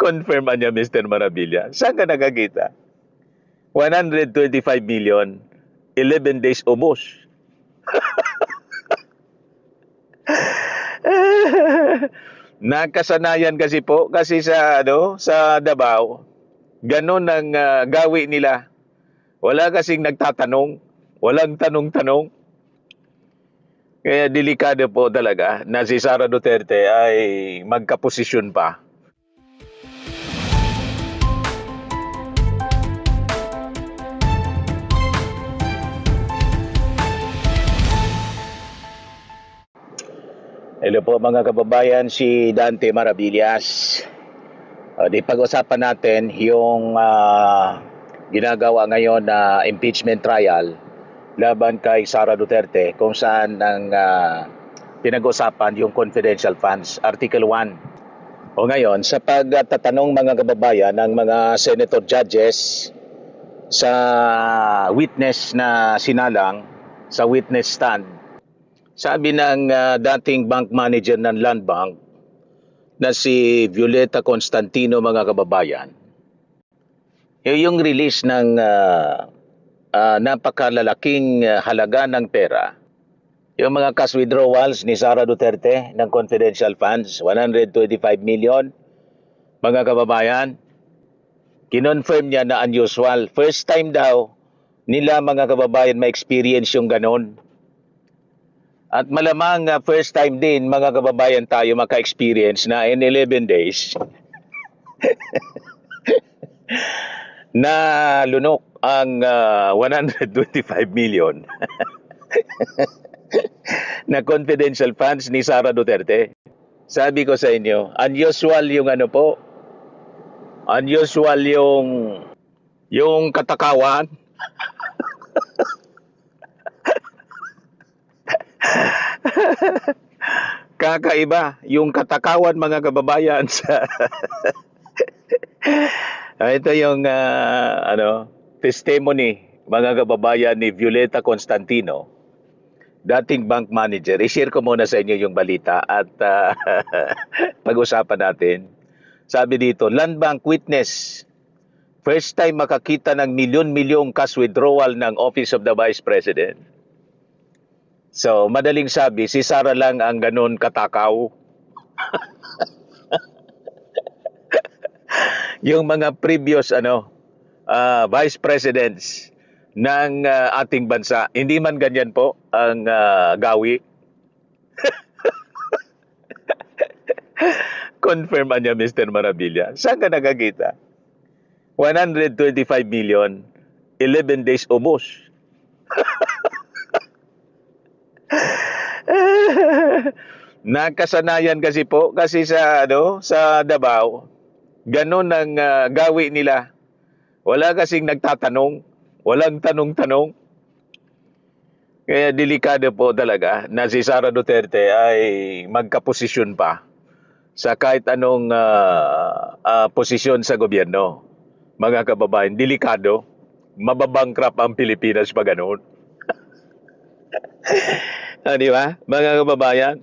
Confirm niya, Mr. Marabilla. Saan ka nakakita? 125 million, 11 days ubos. Nakasanayan kasi po, kasi sa Davao, ganun ang gawi nila. Wala kasing nagtatanong, walang tanong-tanong. Kaya delikado po talaga na si Sara Duterte ay magkaposisyon pa. Hello po mga kababayan, si Dante Maravillas. Di pag-usapan natin yung ginagawa ngayon na impeachment trial laban kay Sara Duterte, kung saan ang pinag-usapan yung confidential funds, Article 1. O ngayon, sa pagtatanong mga kababayan ng mga senator judges sa witness na sinalang, sa witness stand, sabi ng dating bank manager ng Land Bank na si Violeta Constantino, mga kababayan, yung release ng napakalalaking halaga ng pera, yung mga cash withdrawals ni Sara Duterte ng confidential funds, 125 million, mga kababayan, kinonfirm niya na unusual. First time daw nila, mga kababayan, ma-experience yung ganon. At malamang first time din, mga kababayan, tayo maka-experience na in 11 days na lunok ang 125 million na confidential funds ni Sara Duterte. Sabi ko sa inyo, unusual yung unusual yung katakawan. Kakaiba yung katakawan, mga kababayan, sa ito yung testimony, mga kababayan, ni Violeta Constantino, dating bank manager. I-share ko muna sa inyo yung balita at pag-usapan natin. Sabi dito, Land Bank witness, first time makakita ng milyon-milyong cash withdrawal ng Office of the Vice President. So, madaling sabi, si Sara lang ang ganun katakaw. Yung mga previous vice presidents ng ating bansa, hindi man ganyan po ang gawi. Confirm niya, Mr. Marabilla. Saan ka nakakita? 125 million, 11 days ubos. Nakasanayan kasi po, kasi sa Davao, ganun ang gawi nila. Wala kasing nagtatanong, walang tanong-tanong. Kaya delikado po talaga na si Sara Duterte ay magkaposisyon pa sa kahit anong posisyon sa gobyerno. Mga kababayan, delikado, mababangkrap ang Pilipinas pa ganun. Di ba, mga kababayan?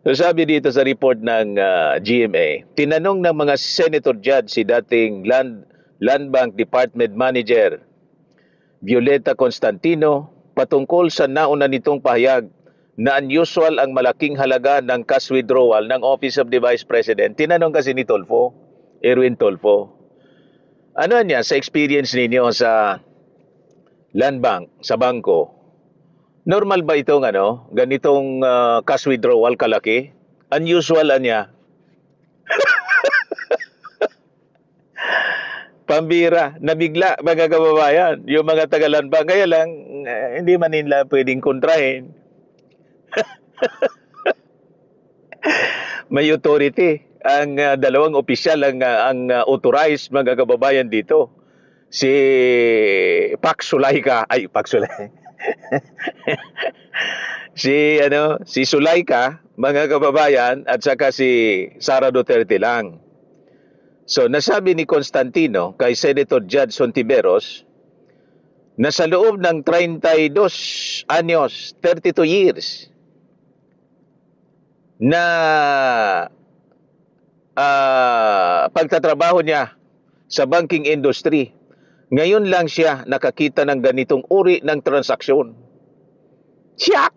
So sabi dito sa report ng GMA, tinanong ng mga senator judge si dating Land Bank Department Manager Violeta Constantino patungkol sa nauna nitong pahayag na unusual ang malaking halaga ng cash withdrawal ng Office of the Vice President. Tinanong kasi ni Erwin Tulfo, ano niya sa experience ninyo sa Land Bank, sa bangko? Normal ba itong ganitong cash withdrawal kalaki? Unusual niya. Pambira, nabigla, mga kababayan, yung mga Tagalan ba, kaya lang, hindi man nila pwedeng kontrahin. May authority. Ang dalawang opisyal ang authorized, mga kababayan, dito. Si Pac Sulaika, si Sulaika, mga kababayan, at saka si Sara Duterte lang. So, nasabi ni Constantino kay Senator Judge Hontiveros na sa loob ng 32 anyos, 32 years, na pagtatrabaho niya sa banking industry, ngayon lang siya nakakita ng ganitong uri ng transaksyon. Siya!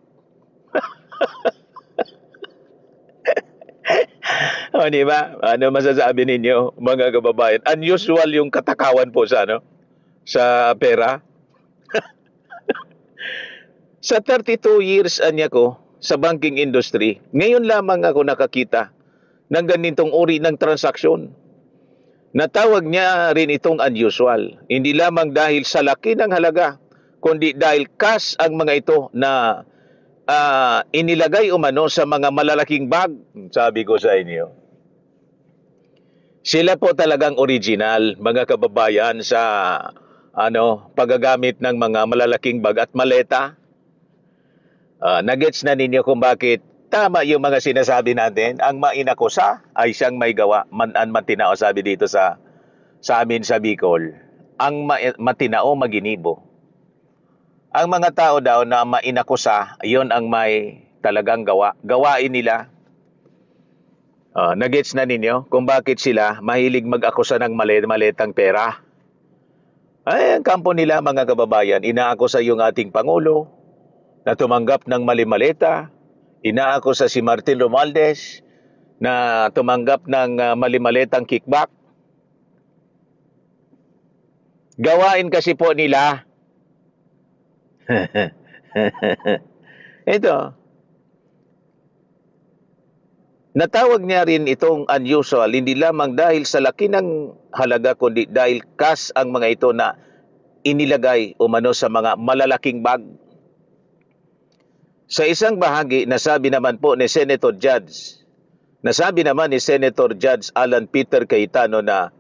O, di ba? Ano masasabi ninyo, mga kababayan? Unusual yung katakawan po sa, ano, sa pera. Sa 32 years anya ko sa banking industry, ngayon lamang ako nakakita ng ganitong uri ng transaksyon. Natawag niya rin itong unusual. Hindi lamang dahil sa laki ng halaga, kundi dahil cash ang mga ito na inilagay umano sa mga malalaking bag. Sabi ko sa inyo, sila po talagang original, mga kababayan, sa paggagamit ng mga malalaking bag at maleta. Nagets na ninyo kung bakit tama yung mga sinasabi natin. Ang mainakusa ay siyang may gawa. Man-an matinao, sabi dito sa amin sa Bicol. Ang matinao maginibo. Ang mga tao daw na mainakusa, yon ang may talagang gawa. Gawain nila. Nagets na ninyo kung bakit sila mahilig mag-akusa ng maletang pera. Ay, ang kampo nila, mga kababayan, inaakusa yung ating Pangulo na tumanggap ng malimaleta. Inaakusa si Martin Romualdez na tumanggap ng malimaletang kickback. Gawain kasi po nila. Ito. Natawag niya rin itong unusual, hindi lamang dahil sa laki ng halaga, kundi dahil cash ang mga ito na inilagay umano sa mga malalaking bag. Sa isang bahagi, nasabi naman ni Senator Judge Alan Peter Cayetano na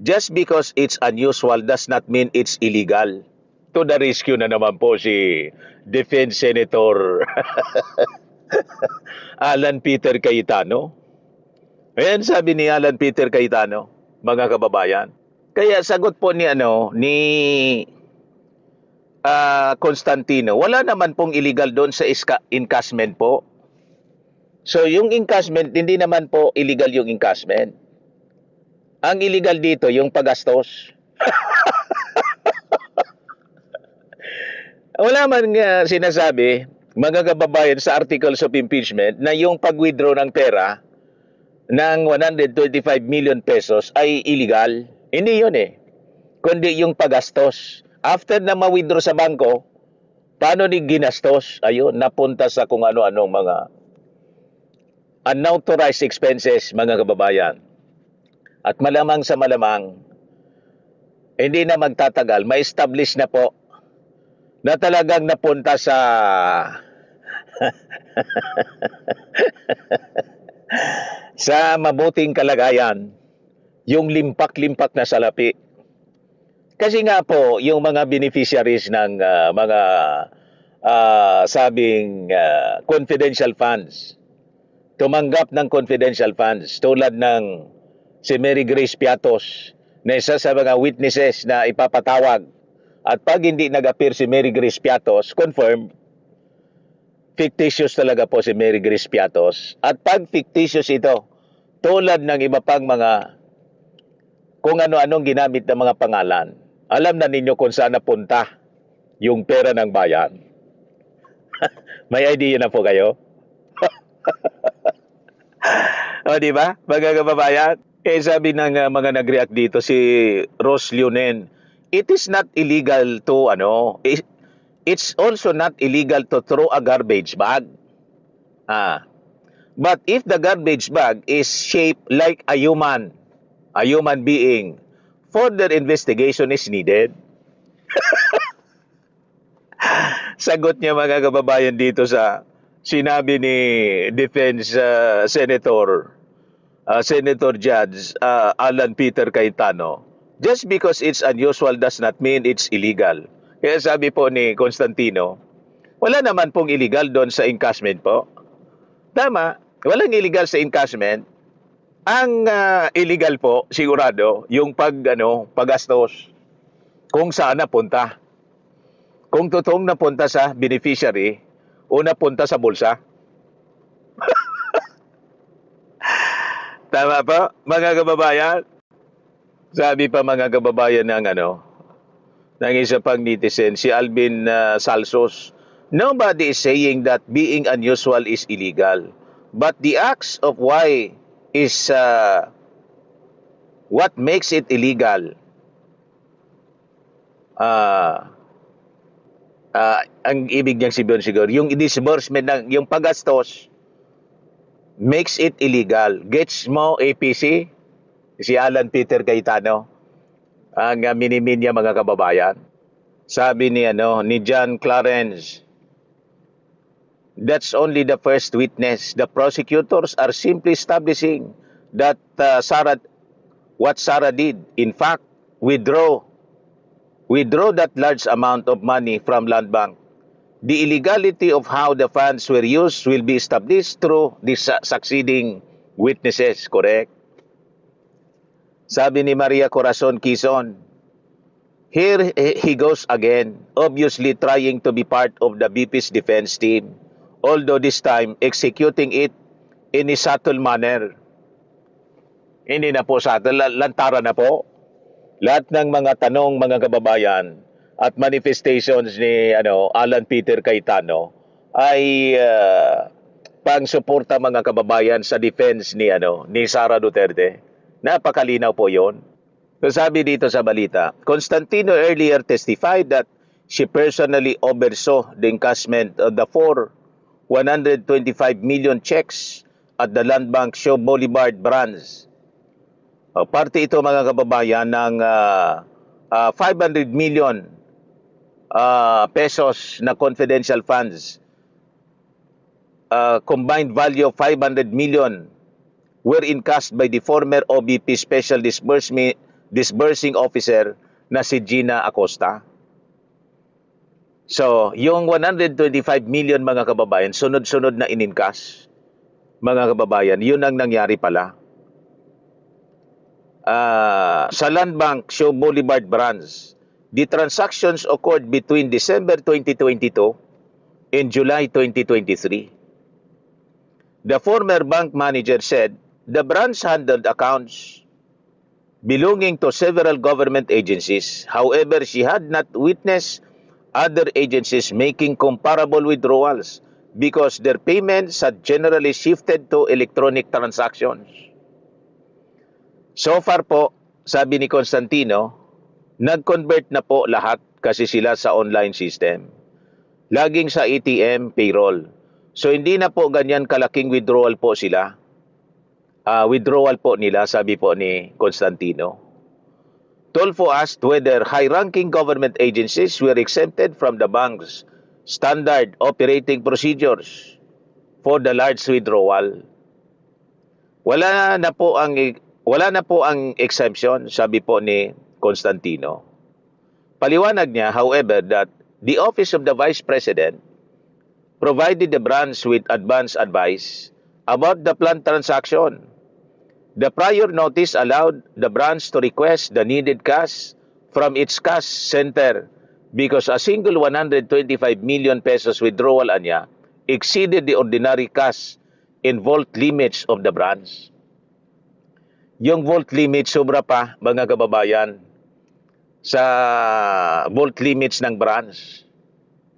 just because it's unusual does not mean it's illegal. To the rescue na naman po si Defense Senator Alan Peter Cayetano. Ayan, sabi ni Alan Peter Cayetano, mga kababayan. Kaya sagot po ni Constantino, wala naman pong illegal doon sa encashment po. So yung encashment, hindi naman po illegal yung encashment. Ang illegal dito, yung paggastos. Wala man nga sinasabi, mga kababayan, sa articles of impeachment na yung pag-withdraw ng pera ng 125 million pesos ay illegal. Hindi yun kundi yung paggastos. After na ma-withdraw sa bangko, paano ni ginastos? Ayun, napunta sa kung ano-anong mga unauthorized expenses, mga kababayan. At malamang sa malamang, hindi na magtatagal, ma-establish na po na talagang napunta sa sa mabuting kalagayan yung limpak-limpak na salapi. Kasi nga po, yung mga beneficiaries ng mga confidential funds, tumanggap ng confidential funds tulad ng si Mary Grace Piatos na isa sa mga witnesses na ipapatawag. At pag hindi nag-appear si Mary Grace Piatos, confirm, fictitious talaga po si Mary Grace Piatos. At pag fictitious ito, tulad ng iba pang mga kung ano-anong ginamit ng mga pangalan, alam na ninyo kung saan napunta yung pera ng bayan. May idea na po kayo? O, di ba? Mga kababayan, sabi ng mga nag-react dito, si Rose Leonen, it is not illegal to, it's also not illegal to throw a garbage bag. But if the garbage bag is shaped like a human being, further investigation is needed. Sagot niya, mga kababayan, dito sa sinabi ni Defense Senator Judge Alan Peter Cayetano, just because it's unusual does not mean it's illegal. Kaya sabi po ni Constantino, wala naman pong illegal doon sa encashment po. Tama, walang illegal sa encashment. Ang illegal po, sigurado, yung paggastos kung saan napunta. Kung totoong napunta sa beneficiary o napunta sa bulsa. Tama po, mga kababayan? Sabi pa mga kababayan ng isa pang netizen, si Alvin Salsos, nobody is saying that being unusual is illegal. But the acts of why is what makes it illegal. Ang ibig niyang sabihin siguro, yung disbursement ng yung paggastos makes it illegal. Gets mo, APC? Si Alan Peter Cayetano, ang minimin niya mga kababayan. Sabi ni John Clarence, that's only the first witness. The prosecutors are simply establishing that what Sarah did, in fact, withdraw that large amount of money from Land Bank. The illegality of how the funds were used will be established through the succeeding witnesses, correct? Sabi ni Maria Corazon Quezon, here he goes again, obviously trying to be part of the BP's defense team, although this time executing it in a subtle manner. Hindi na po subtle, lantara na po. Lahat ng mga tanong, mga kababayan, at manifestations ni Alan Peter Cayetano ay pang-suporta mga kababayan sa defense ni Sara Duterte. Napakalinaw po 'yon. So sabi dito sa balita, Constantino earlier testified that she personally oversaw the encashment of the 125 million checks at the Land Bank Shaw Boulevard branch. Parte ito mga kababayan ng 500 million pesos na confidential funds. Combined value of 500 million were encashed by the former OBP Special Disbursing Officer na si Gina Acosta. So, yung 125 million mga kababayan, sunod-sunod na in-encash. Mga kababayan, yun ang nangyari pala. Sa Land Bank Shaw Boulevard branch, the transactions occurred between December 2022 and July 2023. The former bank manager said the branch handled accounts belonging to several government agencies. However, she had not witnessed other agencies making comparable withdrawals because their payments had generally shifted to electronic transactions. So far po, sabi ni Constantino, nag-convert na po lahat kasi sila sa online system. Laging sa ATM, payroll. So hindi na po ganyan kalaking withdrawal po sila. Withdrawal po nila, sabi po ni Constantino. Tulfo asked whether high-ranking government agencies were exempted from the bank's standard operating procedures for the large withdrawal. Wala na po ang exemption, sabi po ni Constantino. Paliwanag niya, however, that the Office of the Vice President provided the branch with advance advice about the planned transaction. The prior notice allowed the branch to request the needed cash from its cash center because a single 125 million pesos withdrawal anya exceeded the ordinary cash in vault limits of the branch. Yung vault limit sobra pa, mga kababayan, sa vault limits ng branch.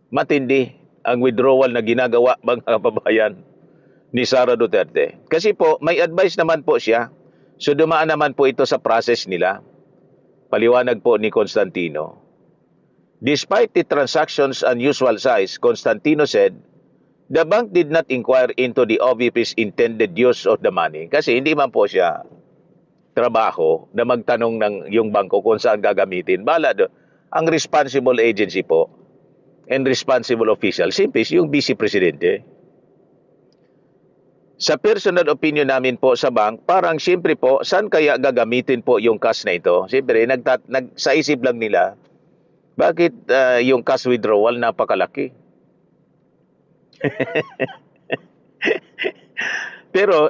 Matindi ang withdrawal na ginagawa, mga kababayan, ni Sara Duterte. Kasi po, may advice naman po siya. So dumaan naman po ito sa process nila. Paliwanag po ni Constantino. Despite the transaction's unusual size, Constantino said, the bank did not inquire into the OVP's intended use of the money. Kasi hindi man po siya trabaho na magtanong ng yung bangko kung saan gagamitin. Bala doon. Ang responsible agency po and responsible official, simple, yung vice presidente. Sa personal opinion namin po sa bank, parang siyempre po, saan kaya gagamitin po yung cash na ito? Siyempre, sa isip lang nila, bakit yung cash withdrawal napakalaki? Pero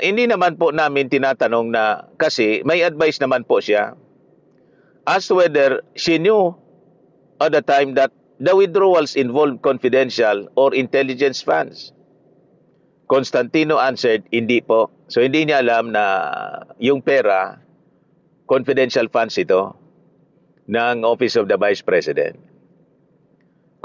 hindi naman po namin tinatanong na, kasi may advice naman po siya as to whether she knew at the time that the withdrawals involved confidential or intelligence funds. Constantino answered, hindi po. So hindi niya alam na yung pera, confidential funds ito ng Office of the Vice President.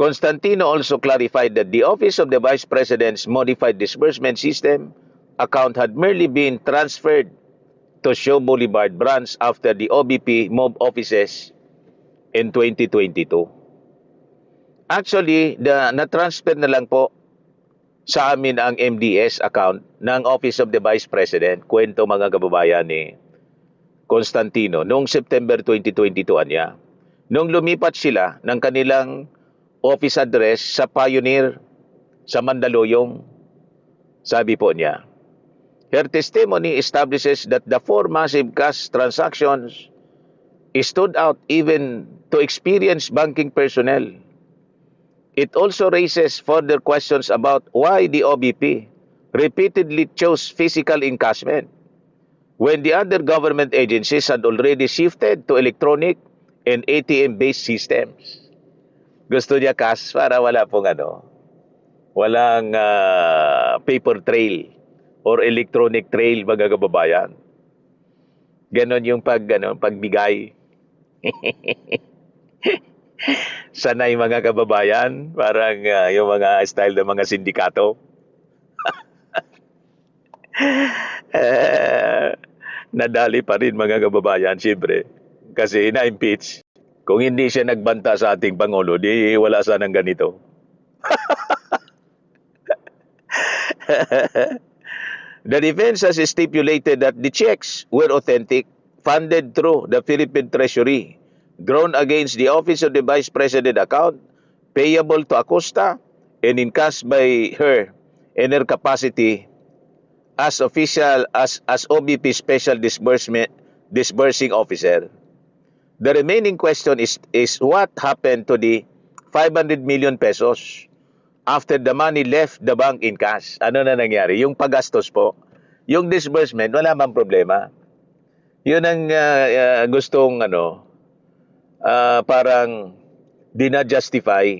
Constantino also clarified that the Office of the Vice President's modified disbursement system account had merely been transferred to Shaw Boulevard branch after the OBP moved offices in 2022. Actually, na-transfer na lang po sa amin ang MDS account ng Office of the Vice President, kwento mga kababayan ni Constantino, noong September 2022 niya. Nung lumipat sila ng kanilang office address sa Pioneer, sa Mandaluyong, sabi po niya, her testimony establishes that the four massive cash transactions stood out even to experienced banking personnel. It also raises further questions about why the OBP repeatedly chose physical encashment when the other government agencies had already shifted to electronic and ATM-based systems. Gusto niya cash para wala pong walang paper trail or electronic trail, mga kababayan. Ganon yung pagbigay. Sanay mga kababayan, parang yung mga style ng mga sindikato. Nadali pa rin mga kababayan, siyempre. Kasi na-impeach. Kung hindi siya nagbanta sa ating Pangulo, di wala sanang ganito. The defense has stipulated that the checks were authentic, funded through the Philippine Treasury, drawn against the Office of the Vice President account, payable to Acosta, and encashed by her in her capacity as OBP Special Disbursing Officer. The remaining question is what happened to the 500 million pesos after the money left the bank in cash? Ano na nangyari? Yung paggastos po, yung disbursement, wala mang problema. Yun ang gustong parang dina-justify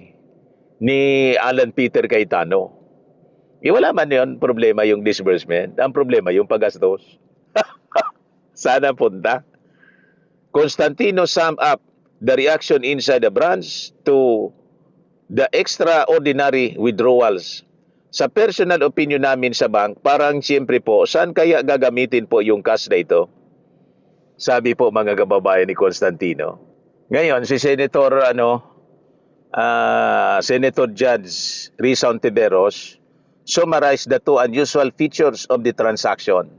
ni Alan Peter Cayetano. Wala man yun problema yung disbursement. Ang problema yung paggastos. Sana punta. Constantino summed up the reaction inside the branch to the extraordinary withdrawals. Sa personal opinion namin sa bank, parang siyempre po, saan kaya gagamitin po yung cash na ito? Sabi po mga kababayan ni Constantino. Ngayon, si Senator Judge Risa Ontiveros summarized the two unusual features of the transaction.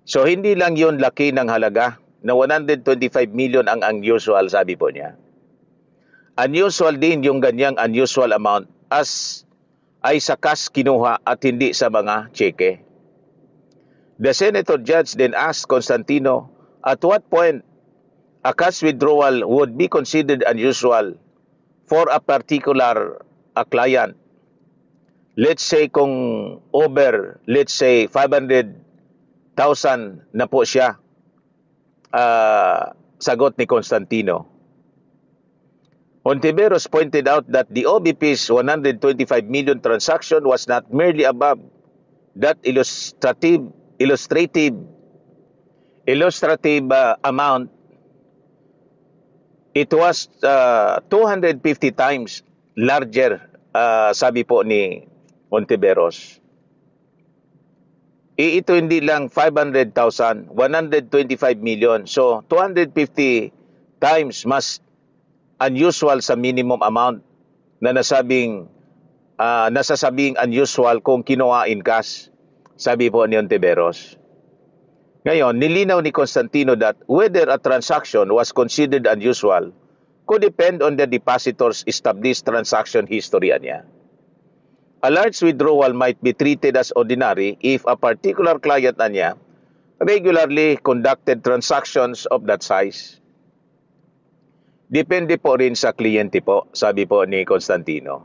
So hindi lang yun laki ng halaga na 125 million ang unusual, sabi po niya. Unusual din yung ganyang unusual amount ay sa cash kinuha at hindi sa mga cheque. The Senator Judge then asked Constantino at what point a cash withdrawal would be considered unusual for a particular client. Let's say kung over, let's say 500,000 na po siya. Sagot ni Constantino. Ontiveros pointed out that the OBP's 125 million transaction was not merely above that illustrative amount. It was 250 times larger, sabi po ni Ontiveros. Ito hindi lang 500,000, 125 million. So, 250 times mas unusual sa minimum amount na nasasabing unusual kung kinuha in cash, sabi po ni Ontiveros. Ngayon, nilinaw ni Constantino that whether a transaction was considered unusual could depend on the depositor's established transaction history niya. A large withdrawal might be treated as ordinary if a particular client niya regularly conducted transactions of that size. Depende po rin sa kliyente po, sabi po ni Constantino.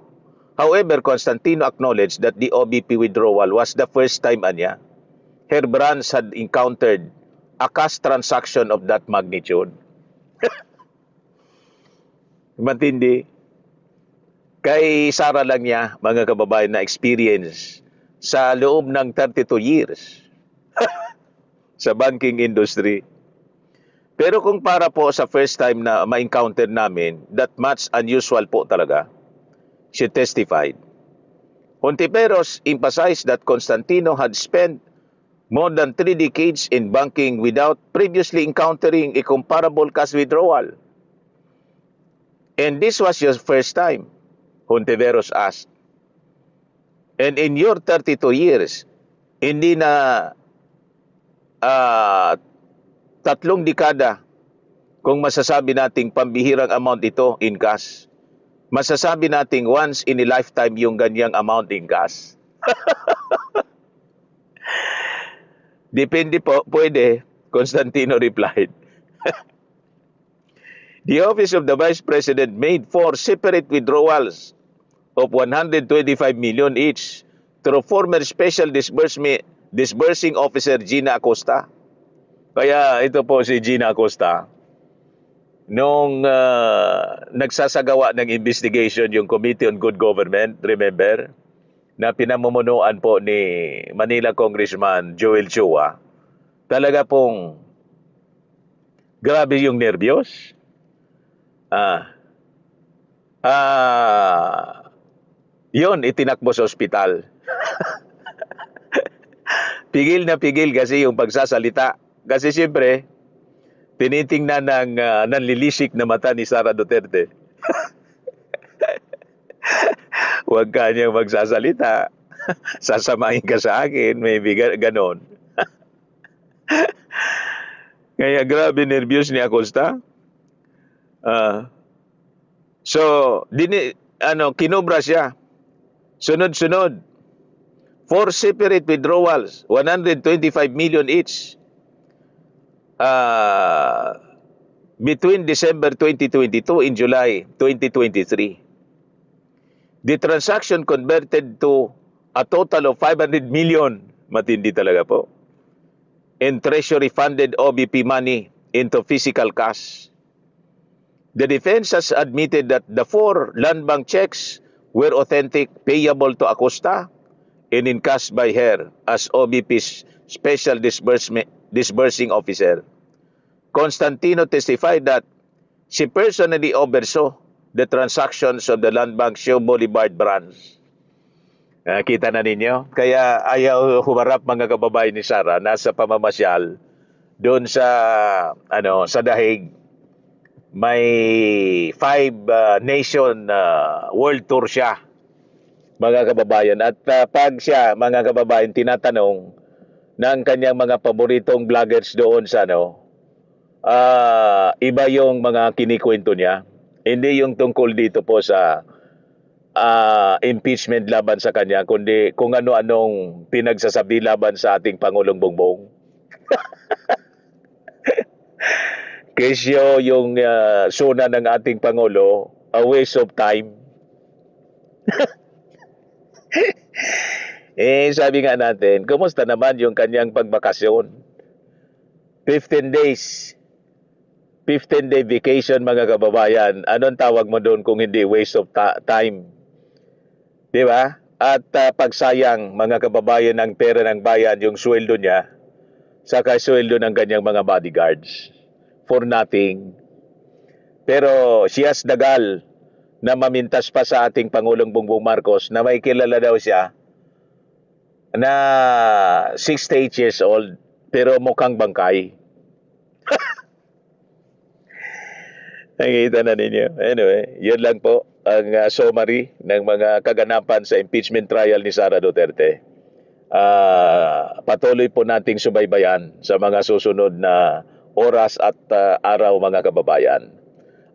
However, Constantino acknowledged that the OBP withdrawal was the first time niya her branch had encountered a cash transaction of that magnitude. Matindi. Kay Sara lang niya, mga kababayan, na experience sa loob ng 32 years sa banking industry. Pero kung para po sa first time na ma-encounter namin, that much unusual po talaga, she testified. Hontiveros emphasized that Constantino had spent more than 3 decades in banking without previously encountering a comparable cash withdrawal. And this was your first time, Hontiveros asked. And in your 32 years, hindi na 3 dekada kung masasabi nating pambihirang amount ito in cash. Masasabi nating once in a lifetime yung ganyang amount in cash. Depende po, pwede, Constantino replied. The Office of the Vice President made 4 separate withdrawals of 125 million each through former Special Disbursing Officer Gina Acosta. Kaya ito po si Gina Acosta, nung nagsasagawa ng investigation yung Committee on Good Government, remember, na pinamumunuan po ni Manila Congressman Joel Chua, talaga pong grabe yung nervyos. Yun, itinakbo sa ospital. Pigil na pigil kasi yung pagsasalita. Kasi siyempre, tinitingnan ng nanlilisik na mata ni Sara Duterte. Huwag ka niyang magsasalita. Sasamahin ka sa akin. Maybe ganon. Kaya grabe nervyos ni Acosta. So, kinobra siya. Sunod-sunod. 4 separate withdrawals. 125 million each. Between December 2022 and July 2023. The transaction converted to a total of 500 million, matindi talaga po, in treasury-funded OBP money into physical cash. The defense has admitted that the 4 land bank checks were authentic, payable to Acosta, and encashed by her as OBP's Special Disbursing Officer. Constantino testified that she personally oversaw the transactions of the Land Bank Show Boulevard branch. Kita na ninyo? Kaya ayaw humarap mga kababayan ni Sara, nasa pamamasyal doon sa sa Dahig. May 5 nation world tour siya, mga kababayan. At pag siya, mga kababayan, tinatanong ng kanyang mga paboritong vloggers doon sa iba yung mga kinikwento niya. Hindi yung tungkol dito po sa impeachment laban sa kanya, kundi kung ano-anong pinagsasabi laban sa ating Pangulong Bongbong. Kesyo yung suna ng ating Pangulo, a waste of time. Sabi nga natin, kumusta naman yung kanyang pagbakasyon? 15 days. 15-day vacation, mga kababayan. Anong tawag mo doon kung hindi waste of time? Di ba? At pagsayang, mga kababayan, ng pera ng bayan, yung sweldo niya, saka sweldo ng kanyang mga bodyguards. For nothing. Pero she has the gall na mamintas pa sa ating Pangulong Bongbong Marcos na may kilala daw siya na 68 years old pero mukhang bangkay. Nakikita na ninyo. Anyway, yun lang po ang summary ng mga kaganapan sa impeachment trial ni Sara Duterte. Patuloy po nating subaybayan sa mga susunod na oras at araw, mga kababayan.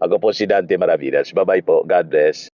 Ako po si Dante Maravidas. Bye-bye po. God bless.